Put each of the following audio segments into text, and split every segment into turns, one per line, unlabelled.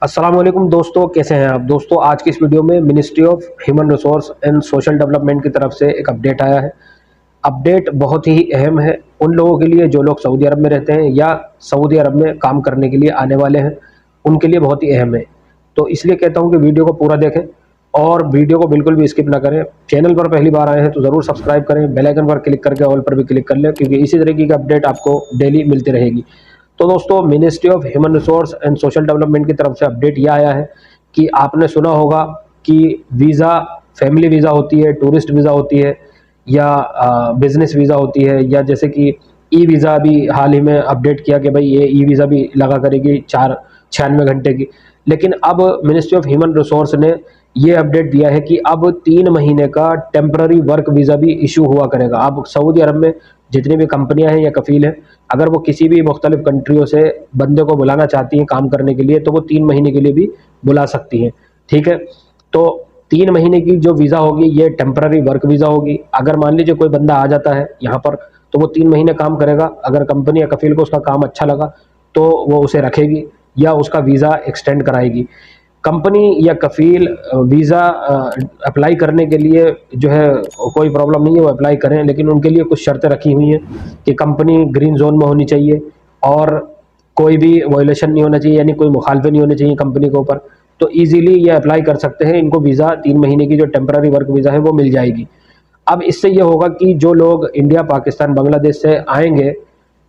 अस्सलाम वालेकुम दोस्तों, कैसे हैं आप दोस्तों। आज की इस वीडियो में ministry of human resource and social development की तरफ से एक अपडेट आया है। अपडेट बहुत ही अहम है उन लोगों के लिए जो लोग सऊदी अरब में रहते हैं या सऊदी अरब में काम करने के लिए आने वाले हैं, उनके लिए बहुत ही अहम है। तो इसलिए कहता हूं कि वीडियो को पूरा देखें और वीडियो को बिल्कुल भी स्किप ना करें। चैनल पर पहली बार आए हैं तो ज़रूर सब्सक्राइब करें, बेल आइकन पर क्लिक करके ऑल पर भी क्लिक कर लें, क्योंकि इसी तरीके की अपडेट आपको डेली मिलती रहेगी। तो दोस्तों, ministry of human resource and social development की तरफ से अपडेट यह आया है कि आपने सुना होगा कि वीज़ा, फैमिली वीज़ा होती है, टूरिस्ट वीज़ा होती है या बिजनेस वीज़ा होती है, या जैसे कि ई वीज़ा भी हाल ही में अपडेट किया कि भाई ये ई वीज़ा भी लगा करेगी 96 घंटे की। लेकिन अब मिनिस्ट्री ऑफ ह्यूमन रिसोर्स ने ये अपडेट दिया है कि अब 3 महीने का टेम्पररी वर्क वीज़ा भी इशू हुआ करेगा। अब सऊदी अरब में जितनी भी कंपनियां हैं या कफील हैं, अगर वो किसी भी मुख्तलिफ कंट्रियों से बंदे को बुलाना चाहती हैं काम करने के लिए, तो वो 3 महीने के लिए भी बुला सकती हैं। ठीक है, तो 3 महीने की जो वीज़ा होगी ये टेम्पररी वर्क वीज़ा होगी। अगर मान लीजिए कोई बंदा आ जाता है यहाँ पर, तो वो 3 महीने काम करेगा। अगर कंपनी या कफील को उसका काम अच्छा लगा तो वो उसे रखेगी या उसका वीज़ा एक्सटेंड कराएगी। कंपनी या कफील वीज़ा अप्लाई करने के लिए जो है कोई प्रॉब्लम नहीं है, वो अप्लाई करें, लेकिन उनके लिए कुछ शर्तें रखी हुई हैं कि कंपनी ग्रीन जोन में होनी चाहिए और कोई भी वायलेशन नहीं होना चाहिए, यानी कोई मुखालफे नहीं होने चाहिए कंपनी के ऊपर। तो इजीली ये अप्लाई कर सकते हैं, इनको वीज़ा 3 महीने की जो टेम्पररी वर्क वीज़ा है वो मिल जाएगी। अब इससे ये होगा कि जो लोग इंडिया, पाकिस्तान, बांग्लादेश से आएंगे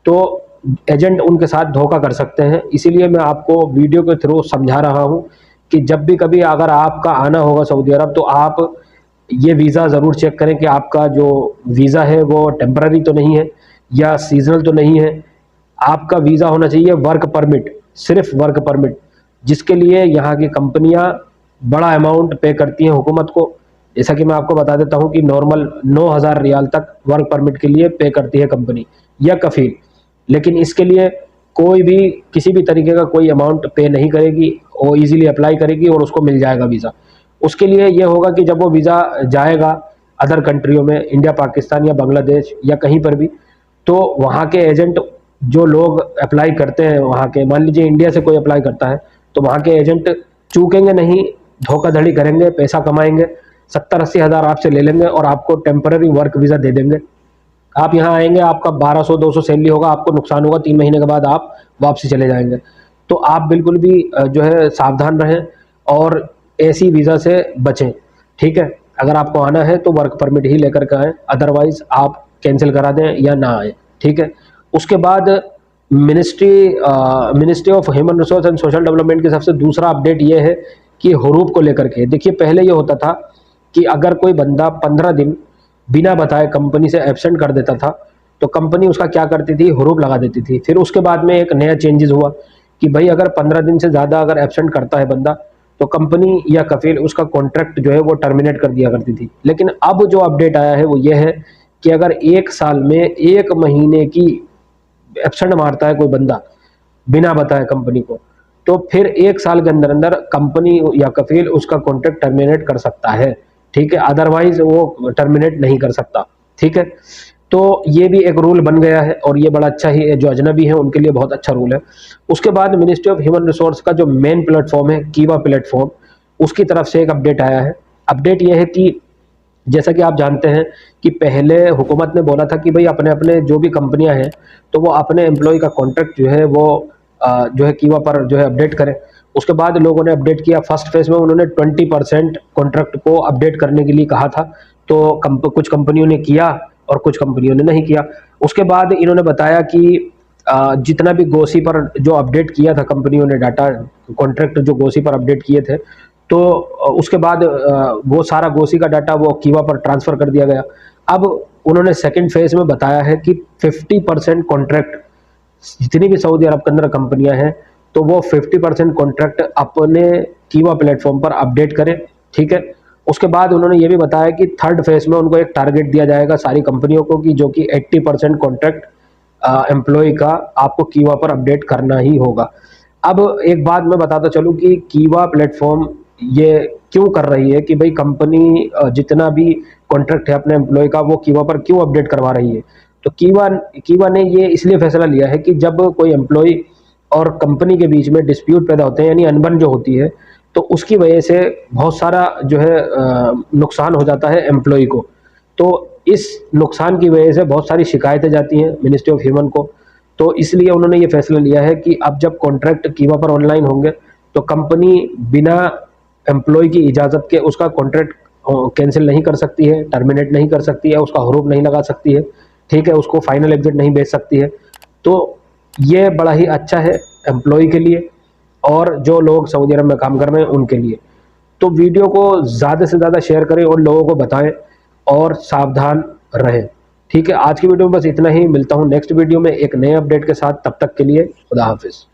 तो एजेंट उनके साथ धोखा कर सकते हैं। इसीलिए मैं आपको वीडियो के थ्रू समझा रहा हूँ कि जब भी कभी अगर आपका आना होगा सऊदी अरब, तो आप ये वीज़ा ज़रूर चेक करें कि आपका जो वीज़ा है वो टेम्पररी तो नहीं है या सीजनल तो नहीं है। आपका वीज़ा होना चाहिए वर्क परमिट, सिर्फ वर्क परमिट, जिसके लिए यहाँ की कंपनियाँ बड़ा अमाउंट पे करती हैं हुकूमत को। जैसा कि मैं आपको बता देता हूँ कि नॉर्मल 9,000 रियाल तक वर्क परमिट के लिए पे करती है कंपनी या कफील। लेकिन इसके लिए कोई भी किसी भी तरीके का कोई अमाउंट पे नहीं करेगी, वो इजीली अप्लाई करेगी और उसको मिल जाएगा वीज़ा। उसके लिए ये होगा कि जब वो वीज़ा जाएगा अदर कंट्रियों में, इंडिया, पाकिस्तान या बांग्लादेश या कहीं पर भी, तो वहाँ के एजेंट, जो लोग अप्लाई करते हैं वहाँ के, मान लीजिए इंडिया से कोई अप्लाई करता है, तो वहाँ के एजेंट चूकेंगे नहीं, धोखाधड़ी करेंगे, पैसा कमाएंगे, 70-80 हज़ार आपसे ले लेंगे और आपको टेम्पररी वर्क वीज़ा दे देंगे। आप यहाँ आएंगे, आपका 1200-200 सैलरी होगा, आपको नुकसान होगा, 3 महीने के बाद आप वापसी चले जाएंगे। तो आप बिल्कुल भी जो है सावधान रहें और ऐसी वीज़ा से बचें। ठीक है, अगर आपको आना है तो वर्क परमिट ही लेकर के आएँ, अदरवाइज आप कैंसिल करा दें या ना आएँ। ठीक है, उसके बाद ministry of human resource and social development की सबसे दूसरा अपडेट ये है कि हरूफ को लेकर के। देखिए, पहले ये होता था कि अगर कोई बंदा 15 दिन बिना बताए कंपनी से एब्सेंट कर देता था, तो कंपनी उसका क्या करती थी, हरूफ लगा देती थी। फिर उसके बाद में एक नया चेंजेस हुआ कि भाई अगर 15 दिन से ज़्यादा अगर एब्सेंट करता है बंदा, तो कंपनी या कफील उसका कॉन्ट्रैक्ट जो है वो टर्मिनेट कर दिया करती थी। लेकिन अब जो अपडेट आया है वो ये है कि अगर 1 साल में 1 महीने की एब्सेंट मारता है कोई बंदा बिना बताए कंपनी को, तो फिर 1 साल के अंदर अंदर कंपनी या कफील उसका कॉन्ट्रैक्ट टर्मिनेट कर सकता है। ठीक है, अदरवाइज वो टर्मिनेट नहीं कर सकता। ठीक है, तो ये भी एक रूल बन गया है और ये बड़ा अच्छा ही है, जो अजनबी है उनके लिए बहुत अच्छा रूल है। उसके बाद मिनिस्ट्री ऑफ ह्यूमन रिसोर्स का जो मेन प्लेटफॉर्म है, कीवा प्लेटफॉर्म, उसकी तरफ से एक अपडेट आया है। अपडेट ये है कि जैसा कि आप जानते हैं कि पहले हुकूमत ने बोला था कि भाई अपने अपने जो भी कंपनियां हैं, तो वो अपने एम्प्लॉय का कॉन्ट्रैक्ट जो है वो जो है कीवा पर जो है अपडेट करें। उसके बाद लोगों ने अपडेट किया। फर्स्ट फेज में उन्होंने 20% कॉन्ट्रैक्ट को अपडेट करने के लिए कहा था, तो कुछ कंपनियों ने किया और कुछ कंपनियों ने नहीं किया। उसके बाद इन्होंने बताया कि जितना भी गोसी पर जो अपडेट किया था कंपनियों ने, डाटा कॉन्ट्रैक्ट जो गोसी पर अपडेट किए थे, तो उसके बाद वो सारा गोसी का डाटा वो कीवा पर ट्रांसफ़र कर दिया गया। अब उन्होंने सेकंड फेज में बताया है कि 50% कॉन्ट्रैक्ट, जितनी भी सऊदी अरब के अंदर कंपनियां हैं, तो वो 50% कॉन्ट्रैक्ट अपने कीवा प्लेटफॉर्म पर अपडेट करें। ठीक है, उसके बाद उन्होंने ये भी बताया कि थर्ड फेज में उनको एक टारगेट दिया जाएगा सारी कंपनियों को कि जो कि 80% कॉन्ट्रैक्ट एम्प्लॉय का आपको कीवा पर अपडेट करना ही होगा। अब एक बात मैं बताता चलूँ कि कीवा प्लेटफॉर्म ये क्यों कर रही है कि भाई कंपनी जितना भी कॉन्ट्रैक्ट है अपने एम्प्लॉय का वो कीवा पर क्यों अपडेट करवा रही है। तो कीवा कीवा ने ये इसलिए फैसला लिया है कि जब कोई एम्प्लॉय और कंपनी के बीच में डिस्प्यूट पैदा होते हैं, यानी अनबन जो होती है, तो उसकी वजह से बहुत सारा जो है नुकसान हो जाता है एम्प्लॉय को। तो इस नुकसान की वजह से बहुत सारी शिकायतें जाती हैं मिनिस्ट्री ऑफ ह्यूमन को। तो इसलिए उन्होंने ये फैसला लिया है कि अब जब कॉन्ट्रैक्ट कीमा पर ऑनलाइन होंगे तो कंपनी बिना एम्प्लॉय की इजाज़त के उसका कॉन्ट्रैक्ट कैंसिल नहीं कर सकती है, टर्मिनेट नहीं कर सकती है, उसका हरूफ नहीं लगा सकती है, ठीक है, उसको फाइनल एग्जिट नहीं भेज सकती है। तो ये बड़ा ही अच्छा है एम्प्लॉय के लिए और जो लोग सऊदी अरब में काम कर रहे हैं उनके लिए। तो वीडियो को ज़्यादा से ज़्यादा शेयर करें और लोगों को बताएं और सावधान रहें। ठीक है, आज की वीडियो में बस इतना ही। मिलता हूं नेक्स्ट वीडियो में एक नए अपडेट के साथ। तब तक के लिए खुदा हाफिज़।